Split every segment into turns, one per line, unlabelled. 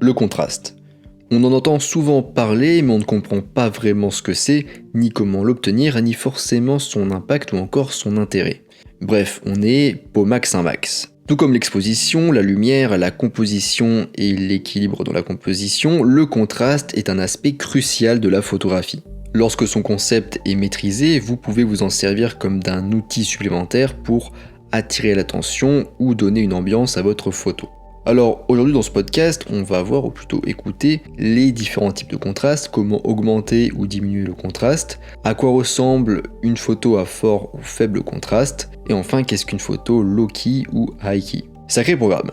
Le contraste. On en entend souvent parler, mais on ne comprend pas vraiment ce que c'est, ni comment l'obtenir, ni forcément son impact ou encore son intérêt. Bref, on est Pomax un max. Tout comme l'exposition, la lumière, la composition et l'équilibre dans la composition, le contraste est un aspect crucial de la photographie. Lorsque son concept est maîtrisé, vous pouvez vous en servir comme d'un outil supplémentaire pour attirer l'attention ou donner une ambiance à votre photo. Alors aujourd'hui dans ce podcast, on va voir ou plutôt écouter les différents types de contraste, comment augmenter ou diminuer le contraste, à quoi ressemble une photo à fort ou faible contraste, et enfin qu'est-ce qu'une photo low-key ou high-key. Sacré programme.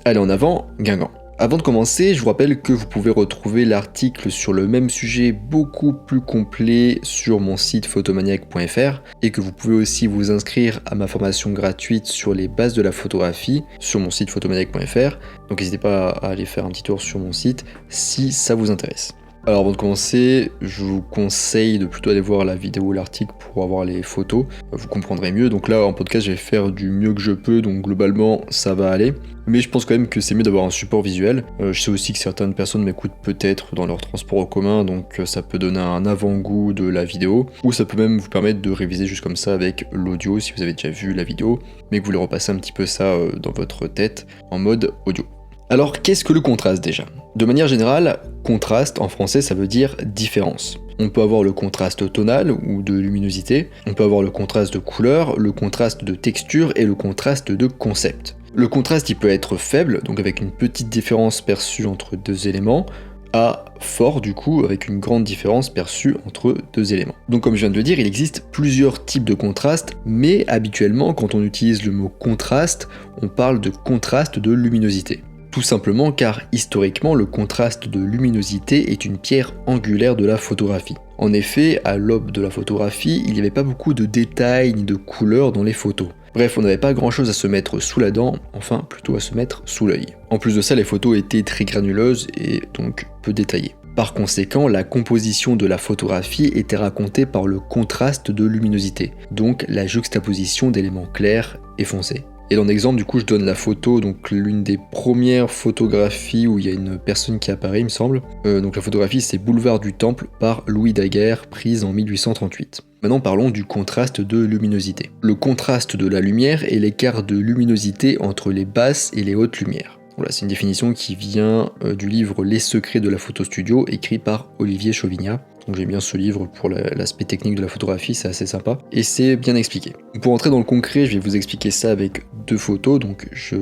Allez en avant, Guingamp. Avant de commencer, je vous rappelle que vous pouvez retrouver l'article sur le même sujet beaucoup plus complet sur mon site photomaniac.fr et que vous pouvez aussi vous inscrire à ma formation gratuite sur les bases de la photographie sur mon site photomaniac.fr. Donc n'hésitez pas à aller faire un petit tour sur mon site si ça vous intéresse. Alors avant de commencer, je vous conseille de plutôt aller voir la vidéo ou l'article pour avoir les photos, vous comprendrez mieux. Donc là en podcast je vais faire du mieux que je peux, donc globalement ça va aller. Mais je pense quand même que c'est mieux d'avoir un support visuel. Je sais aussi que certaines personnes m'écoutent peut-être dans leur transport en commun, donc ça peut donner un avant-goût de la vidéo, ou ça peut même vous permettre de réviser juste comme ça avec l'audio si vous avez déjà vu la vidéo, mais que vous voulez repasser un petit peu ça dans votre tête en mode audio. Alors qu'est-ce que le contraste déjà ? De manière générale, contraste en français ça veut dire différence. On peut avoir le contraste tonal ou de luminosité, on peut avoir le contraste de couleur, le contraste de texture et le contraste de concept. Le contraste il peut être faible, donc avec une petite différence perçue entre deux éléments, à fort du coup avec une grande différence perçue entre deux éléments. Donc comme je viens de le dire, il existe plusieurs types de contraste, mais habituellement quand on utilise le mot contraste, on parle de contraste de luminosité. Tout simplement car historiquement le contraste de luminosité est une pierre angulaire de la photographie. En effet, à l'aube de la photographie, il n'y avait pas beaucoup de détails ni de couleurs dans les photos. Bref, on n'avait pas grand chose à se mettre sous la dent, enfin plutôt à se mettre sous l'œil. En plus de ça, les photos étaient très granuleuses et donc peu détaillées. Par conséquent, la composition de la photographie était racontée par le contraste de luminosité, donc la juxtaposition d'éléments clairs et foncés. Et dans l'exemple, du coup, je donne la photo, donc l'une des premières photographies où il y a une personne qui apparaît, il me semble. Donc la photographie, c'est Boulevard du Temple par Louis Daguerre, prise en 1838. Maintenant, parlons du contraste de luminosité. Le contraste de la lumière est l'écart de luminosité entre les basses et les hautes lumières. Voilà, c'est une définition qui vient du livre Les secrets de la photo studio, écrit par Olivier Chauvignat. Donc j'aime bien ce livre pour l'aspect technique de la photographie, c'est assez sympa et c'est bien expliqué. Pour entrer dans le concret, je vais vous expliquer ça avec deux photos. Donc je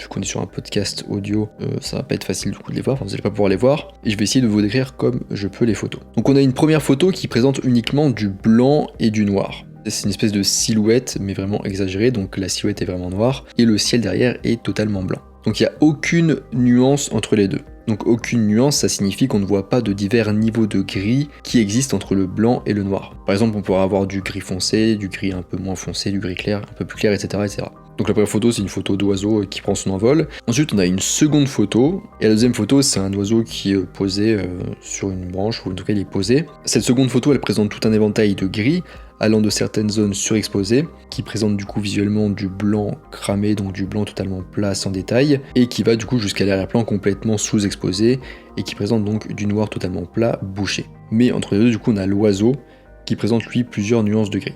connais sur un podcast audio, ça va pas être facile du coup de les voir, enfin vous allez pas pouvoir les voir. Et je vais essayer de vous décrire comme je peux les photos. Donc on a une première photo qui présente uniquement du blanc et du noir. C'est une espèce de silhouette, mais vraiment exagérée, donc la silhouette est vraiment noire, et le ciel derrière est totalement blanc. Donc il n'y a aucune nuance entre les deux. Donc aucune nuance, ça signifie qu'on ne voit pas de divers niveaux de gris qui existent entre le blanc et le noir. Par exemple, on pourra avoir du gris foncé, du gris un peu moins foncé, du gris clair, un peu plus clair, etc. etc. Donc la première photo, c'est une photo d'oiseau qui prend son envol. Ensuite, on a une seconde photo, et la deuxième photo, c'est un oiseau qui est posé sur une branche, ou en tout cas il est posé. Cette seconde photo, elle présente tout un éventail de gris, allant de certaines zones surexposées, qui présentent du coup visuellement du blanc cramé, donc du blanc totalement plat sans détail, et qui va du coup jusqu'à l'arrière-plan complètement sous-exposé, et qui présente donc du noir totalement plat bouché. Mais entre les deux, du coup, on a l'oiseau, qui présente lui plusieurs nuances de gris.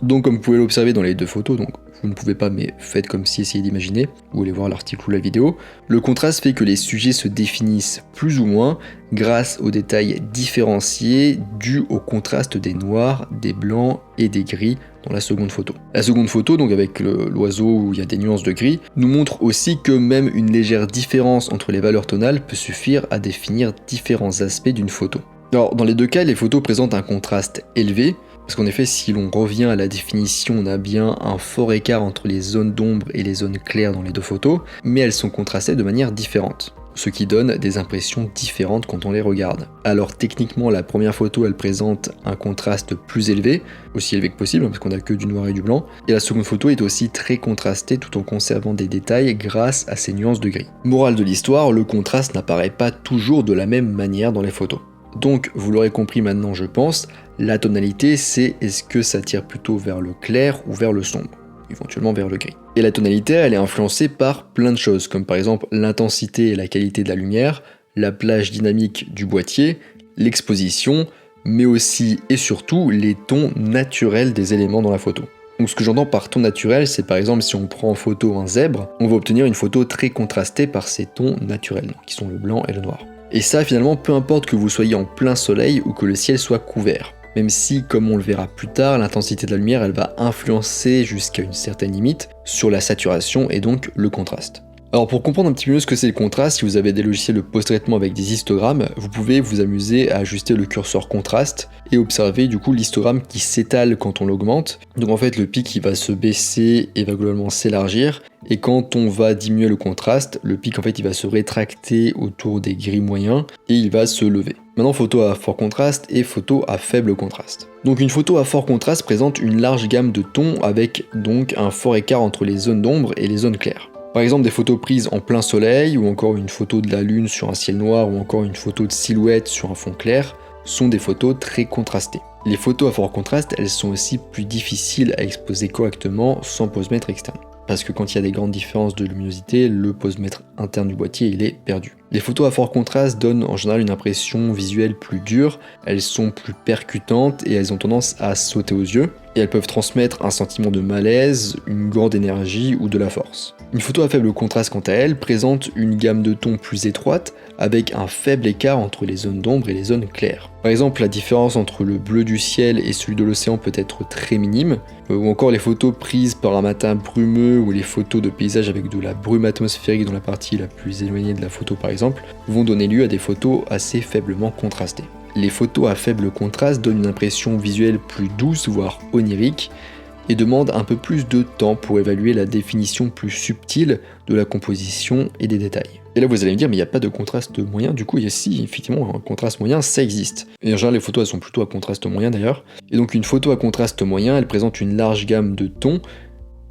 Donc comme vous pouvez l'observer dans les deux photos, donc vous ne pouvez pas mais faites comme si, essayez d'imaginer, ou allez voir l'article ou la vidéo, le contraste fait que les sujets se définissent plus ou moins grâce aux détails différenciés dus au contraste des noirs, des blancs et des gris dans la seconde photo. La seconde photo, donc avec l'oiseau où il y a des nuances de gris, nous montre aussi que même une légère différence entre les valeurs tonales peut suffire à définir différents aspects d'une photo. Alors dans les deux cas, les photos présentent un contraste élevé, parce qu'en effet, si l'on revient à la définition, on a bien un fort écart entre les zones d'ombre et les zones claires dans les deux photos, mais elles sont contrastées de manière différente, ce qui donne des impressions différentes quand on les regarde. Alors techniquement, la première photo, elle présente un contraste plus élevé, aussi élevé que possible, parce qu'on a que du noir et du blanc, et la seconde photo est aussi très contrastée tout en conservant des détails grâce à ces nuances de gris. Morale de l'histoire, le contraste n'apparaît pas toujours de la même manière dans les photos. Donc, vous l'aurez compris maintenant, je pense, la tonalité, c'est est-ce que ça tire plutôt vers le clair ou vers le sombre, éventuellement vers le gris. Et la tonalité, elle est influencée par plein de choses, comme par exemple l'intensité et la qualité de la lumière, la plage dynamique du boîtier, l'exposition, mais aussi et surtout les tons naturels des éléments dans la photo. Donc ce que j'entends par ton naturel, c'est par exemple si on prend en photo un zèbre, on va obtenir une photo très contrastée par ces tons naturels, qui sont le blanc et le noir. Et ça finalement, peu importe que vous soyez en plein soleil ou que le ciel soit couvert. Même si, comme on le verra plus tard, l'intensité de la lumière, elle va influencer jusqu'à une certaine limite sur la saturation et donc le contraste. Alors pour comprendre un petit peu mieux ce que c'est le contraste, si vous avez des logiciels de post-traitement avec des histogrammes, vous pouvez vous amuser à ajuster le curseur contraste et observer du coup l'histogramme qui s'étale quand on l'augmente. Donc en fait le pic il va se baisser et va globalement s'élargir, et quand on va diminuer le contraste, le pic en fait il va se rétracter autour des gris moyens et il va se lever. Maintenant photo à fort contraste et photo à faible contraste. Donc une photo à fort contraste présente une large gamme de tons avec donc un fort écart entre les zones d'ombre et les zones claires. Par exemple des photos prises en plein soleil, ou encore une photo de la lune sur un ciel noir, ou encore une photo de silhouette sur un fond clair, sont des photos très contrastées. Les photos à fort contraste, elles sont aussi plus difficiles à exposer correctement sans posemètre externe. Parce que quand il y a des grandes différences de luminosité, le posemètre interne du boîtier il est perdu. Les photos à fort contraste donnent en général une impression visuelle plus dure, elles sont plus percutantes et elles ont tendance à sauter aux yeux, et elles peuvent transmettre un sentiment de malaise, une grande énergie ou de la force. Une photo à faible contraste quant à elle présente une gamme de tons plus étroite avec un faible écart entre les zones d'ombre et les zones claires. Par exemple, la différence entre le bleu du ciel et celui de l'océan peut être très minime, ou encore les photos prises par un matin brumeux ou les photos de paysages avec de la brume atmosphérique dans la partie la plus éloignée de la photo par exemple, vont donner lieu à des photos assez faiblement contrastées. Les photos à faible contraste donnent une impression visuelle plus douce, voire onirique, et demandent un peu plus de temps pour évaluer la définition plus subtile de la composition et des détails. Et là vous allez me dire, mais il n'y a pas de contraste moyen, du coup si, effectivement, un contraste moyen, ça existe. Et en général les photos elles sont plutôt à contraste moyen d'ailleurs. Et donc une photo à contraste moyen, elle présente une large gamme de tons,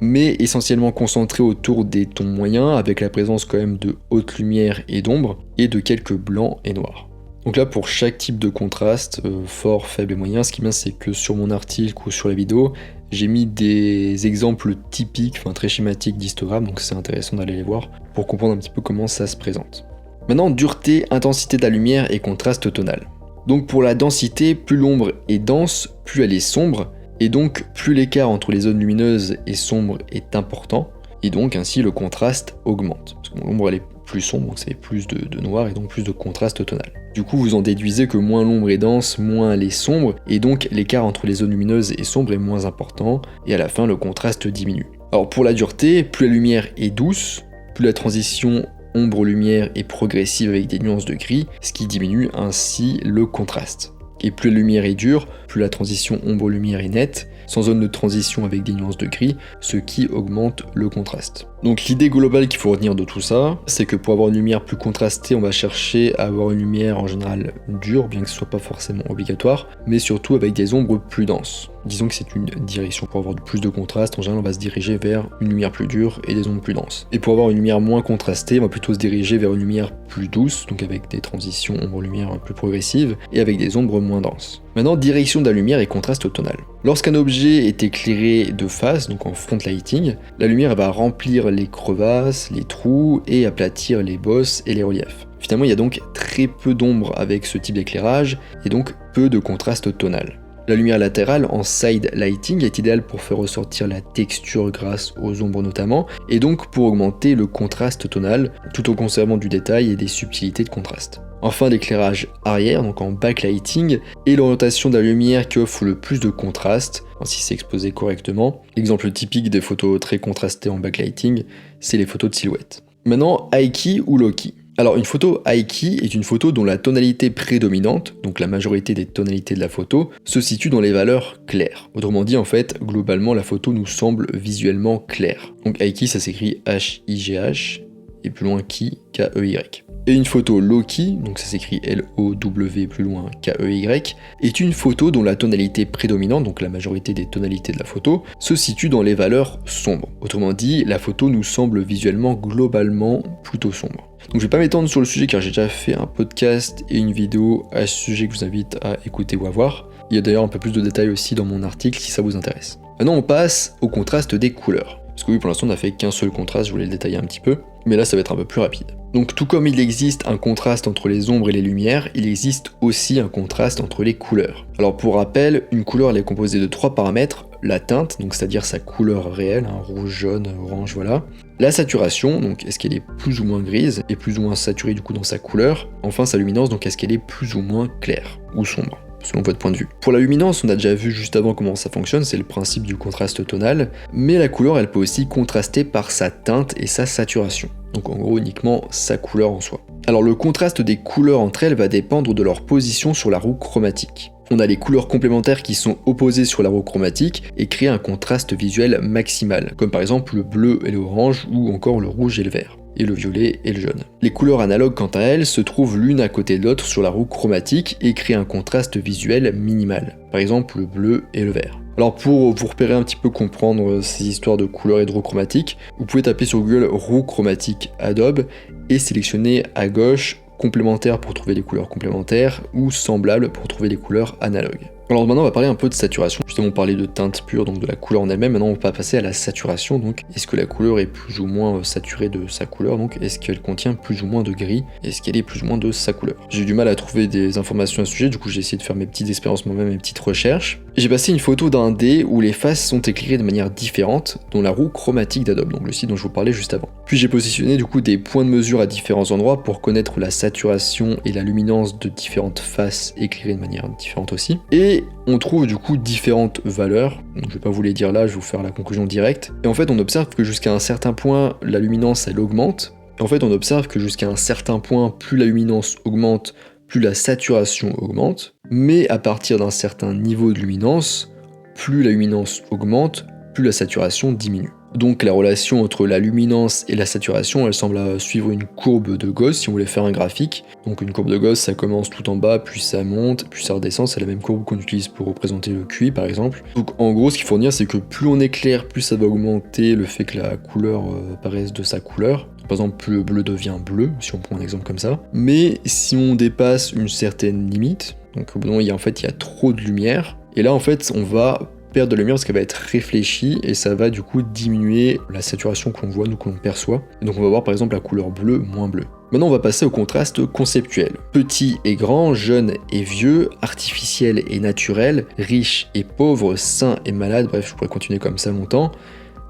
mais essentiellement concentrée autour des tons moyens, avec la présence quand même de haute lumière et d'ombre, et de quelques blancs et noirs. Donc là pour chaque type de contraste, fort, faible et moyen, ce qui est bien c'est que sur mon article ou sur la vidéo, j'ai mis des exemples typiques, enfin très schématiques d'histogrammes, donc c'est intéressant d'aller les voir pour comprendre un petit peu comment ça se présente. Maintenant, dureté, intensité de la lumière et contraste tonal. Donc pour la densité, plus l'ombre est dense, plus elle est sombre, et donc plus l'écart entre les zones lumineuses et sombres est important, et donc ainsi le contraste augmente. Parce que l'ombre elle est plus sombre, donc ça fait plus de noir et donc plus de contraste tonal. Du coup, vous en déduisez que moins l'ombre est dense, moins elle est sombre, et donc l'écart entre les zones lumineuses et sombres est moins important, et à la fin, le contraste diminue. Alors pour la dureté, plus la lumière est douce, plus la transition ombre-lumière est progressive avec des nuances de gris, ce qui diminue ainsi le contraste. Et plus la lumière est dure, plus la transition ombre-lumière est nette, sans zone de transition avec des nuances de gris, ce qui augmente le contraste. Donc l'idée globale qu'il faut retenir de tout ça, c'est que pour avoir une lumière plus contrastée, on va chercher à avoir une lumière en général dure, bien que ce soit pas forcément obligatoire, mais surtout avec des ombres plus denses. Disons que c'est une direction. Pour avoir plus de contraste, en général on va se diriger vers une lumière plus dure et des ombres plus denses. Et pour avoir une lumière moins contrastée, on va plutôt se diriger vers une lumière plus douce, donc avec des transitions ombre-lumière plus progressives, et avec des ombres moins denses. Maintenant, direction de la lumière et contraste tonal. Lorsqu'un objet est éclairé de face, donc en front lighting, la lumière va remplir les crevasses, les trous et aplatir les bosses et les reliefs. Finalement, il y a donc très peu d'ombre avec ce type d'éclairage et donc peu de contraste tonal. La lumière latérale en side lighting est idéale pour faire ressortir la texture grâce aux ombres notamment, et donc pour augmenter le contraste tonal, tout en conservant du détail et des subtilités de contraste. Enfin l'éclairage arrière, donc en backlighting, est l'orientation de la lumière qui offre le plus de contraste, si c'est exposé correctement. L'exemple typique des photos très contrastées en backlighting, c'est les photos de silhouette. Maintenant, high key ou low key. Alors une photo high key est une photo dont la tonalité prédominante, donc la majorité des tonalités de la photo, se situe dans les valeurs claires. Autrement dit, en fait, globalement, la photo nous semble visuellement claire. Donc high key, ça s'écrit H-I-G-H, et plus loin key, K-E-Y. Et une photo low key, donc ça s'écrit L-O-W plus loin K-E-Y, est une photo dont la tonalité prédominante, donc la majorité des tonalités de la photo, se situe dans les valeurs sombres. Autrement dit, la photo nous semble visuellement globalement plutôt sombre. Donc je vais pas m'étendre sur le sujet car j'ai déjà fait un podcast et une vidéo à ce sujet que je vous invite à écouter ou à voir. Il y a d'ailleurs un peu plus de détails aussi dans mon article si ça vous intéresse. Maintenant on passe au contraste des couleurs. Parce que oui, pour l'instant on n'a fait qu'un seul contraste, je voulais le détailler un petit peu. mais là ça va être un peu plus rapide. Donc tout comme il existe un contraste entre les ombres et les lumières, il existe aussi un contraste entre les couleurs. Alors pour rappel, une couleur elle est composée de 3 paramètres, la teinte, donc c'est-à-dire sa couleur réelle, rouge, jaune, orange, voilà. La saturation, donc est-ce qu'elle est plus ou moins grise, et plus ou moins saturée du coup dans sa couleur. Enfin sa luminance, donc est-ce qu'elle est plus ou moins claire, ou sombre, selon votre point de vue. Pour la luminance, on a déjà vu juste avant comment ça fonctionne, c'est le principe du contraste tonal, mais la couleur elle peut aussi contraster par sa teinte et sa saturation. Donc en gros uniquement sa couleur en soi. Alors le contraste des couleurs entre elles va dépendre de leur position sur la roue chromatique. On a les couleurs complémentaires qui sont opposées sur la roue chromatique et créent un contraste visuel maximal, comme par exemple le bleu et l'orange ou encore le rouge et le vert, et le violet et le jaune. Les couleurs analogues quant à elles se trouvent l'une à côté de l'autre sur la roue chromatique et créent un contraste visuel minimal, par exemple le bleu et le vert. Alors pour vous repérer un petit peu comprendre ces histoires de couleurs et de roue chromatique, vous pouvez taper sur Google roue chromatique Adobe et sélectionner à gauche complémentaires pour trouver les couleurs complémentaires ou semblables pour trouver les couleurs analogues. Alors maintenant on va parler un peu de saturation, justement on parlait de teinte pure, donc de la couleur en elle-même, maintenant on va passer à la saturation, donc est-ce que la couleur est plus ou moins saturée de sa couleur, donc est-ce qu'elle contient plus ou moins de gris, est-ce qu'elle est plus ou moins de sa couleur. J'ai eu du mal à trouver des informations à ce sujet, du coup j'ai essayé de faire mes petites expériences moi-même, mes petites recherches. J'ai passé une photo d'un dé où les faces sont éclairées de manière différente, dont la roue chromatique d'Adobe, donc le site dont je vous parlais juste avant. Puis j'ai positionné du coup des points de mesure à différents endroits pour connaître la saturation et la luminance de différentes faces éclairées de manière différente aussi. Et on trouve du coup différentes valeurs, donc je vais pas vous les dire là, je vais vous faire la conclusion directe. Et en fait on observe que jusqu'à un certain point la luminance elle augmente, et en fait on observe que jusqu'à un certain point plus la luminance augmente, plus la saturation augmente, mais à partir d'un certain niveau de luminance, plus la luminance augmente, plus la saturation diminue. Donc la relation entre la luminance et la saturation, elle semble suivre une courbe de Gauss si on voulait faire un graphique. Donc une courbe de Gauss, ça commence tout en bas, puis ça monte, puis ça redescend, c'est la même courbe qu'on utilise pour représenter le QI par exemple. Donc en gros, ce qu'il faut dire, c'est que plus on éclaire, plus ça va augmenter le fait que la couleur apparaisse de sa couleur. Par exemple, plus le bleu devient bleu, si on prend un exemple comme ça. Mais si on dépasse une certaine limite, donc au bout d'un moment, il y a trop de lumière, et là en fait, on va perdre de lumière parce qu'elle va être réfléchie et ça va du coup diminuer la saturation que l'on voit, nous que l'on perçoit. Et donc on va voir par exemple la couleur bleue moins bleue. Maintenant on va passer au contraste conceptuel. Petit et grand, jeune et vieux, artificiel et naturel, riche et pauvre, sain et malade, bref je pourrais continuer comme ça longtemps.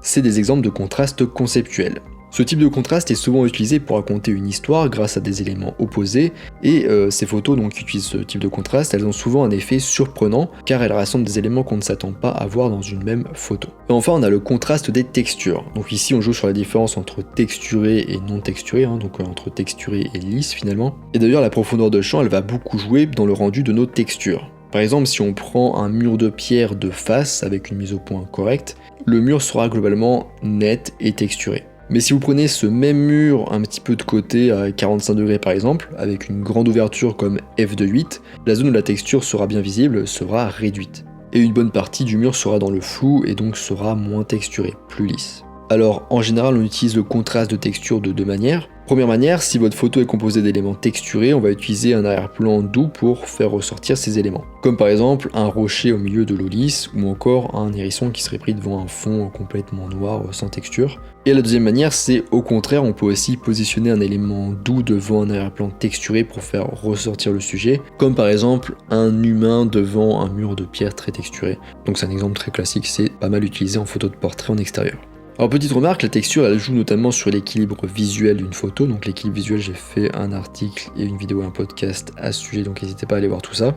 C'est des exemples de contraste conceptuel. Ce type de contraste est souvent utilisé pour raconter une histoire grâce à des éléments opposés, et ces photos donc, qui utilisent ce type de contraste, elles ont souvent un effet surprenant, car elles rassemblent des éléments qu'on ne s'attend pas à voir dans une même photo. Et enfin on a le contraste des textures. Donc ici on joue sur la différence entre texturé et non texturé, donc entre texturé et lisse finalement. Et d'ailleurs la profondeur de champ elle va beaucoup jouer dans le rendu de nos textures. Par exemple, si on prend un mur de pierre de face avec une mise au point correcte, le mur sera globalement net et texturé. Mais si vous prenez ce même mur un petit peu de côté à 45 degrés par exemple, avec une grande ouverture comme f de 8, la zone où la texture sera bien visible sera réduite. Et une bonne partie du mur sera dans le flou et donc sera moins texturé, plus lisse. Alors en général on utilise le contraste de texture de deux manières. Première manière, si votre photo est composée d'éléments texturés, on va utiliser un arrière-plan doux pour faire ressortir ces éléments. Comme par exemple un rocher au milieu de l'eau lisse, ou encore un hérisson qui serait pris devant un fond complètement noir sans texture. Et la deuxième manière, c'est au contraire, on peut aussi positionner un élément doux devant un arrière-plan texturé pour faire ressortir le sujet, comme par exemple un humain devant un mur de pierre très texturé. Donc c'est un exemple très classique, c'est pas mal utilisé en photo de portrait en extérieur. Alors petite remarque, la texture elle joue notamment sur l'équilibre visuel d'une photo, donc l'équilibre visuel j'ai fait un article et une vidéo et un podcast à ce sujet, donc n'hésitez pas à aller voir tout ça.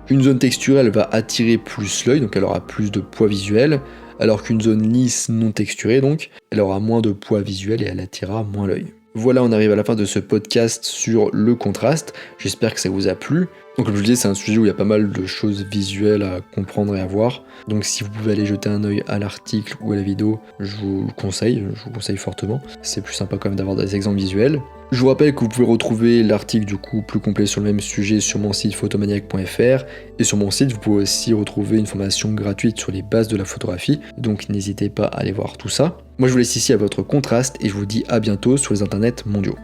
Une zone texturée elle va attirer plus l'œil, donc elle aura plus de poids visuel, alors qu'une zone lisse non texturée donc, elle aura moins de poids visuel et elle attirera moins l'œil. Voilà, on arrive à la fin de ce podcast sur le contraste, j'espère que ça vous a plu. Donc comme je vous disais, c'est un sujet où il y a pas mal de choses visuelles à comprendre et à voir. Donc si vous pouvez aller jeter un œil à l'article ou à la vidéo, je vous conseille fortement. C'est plus sympa quand même d'avoir des exemples visuels. Je vous rappelle que vous pouvez retrouver l'article du coup plus complet sur le même sujet sur mon site photomaniac.fr, et sur mon site vous pouvez aussi retrouver une formation gratuite sur les bases de la photographie, donc n'hésitez pas à aller voir tout ça. Moi je vous laisse ici à votre contraste et je vous dis à bientôt sur les internets mondiaux.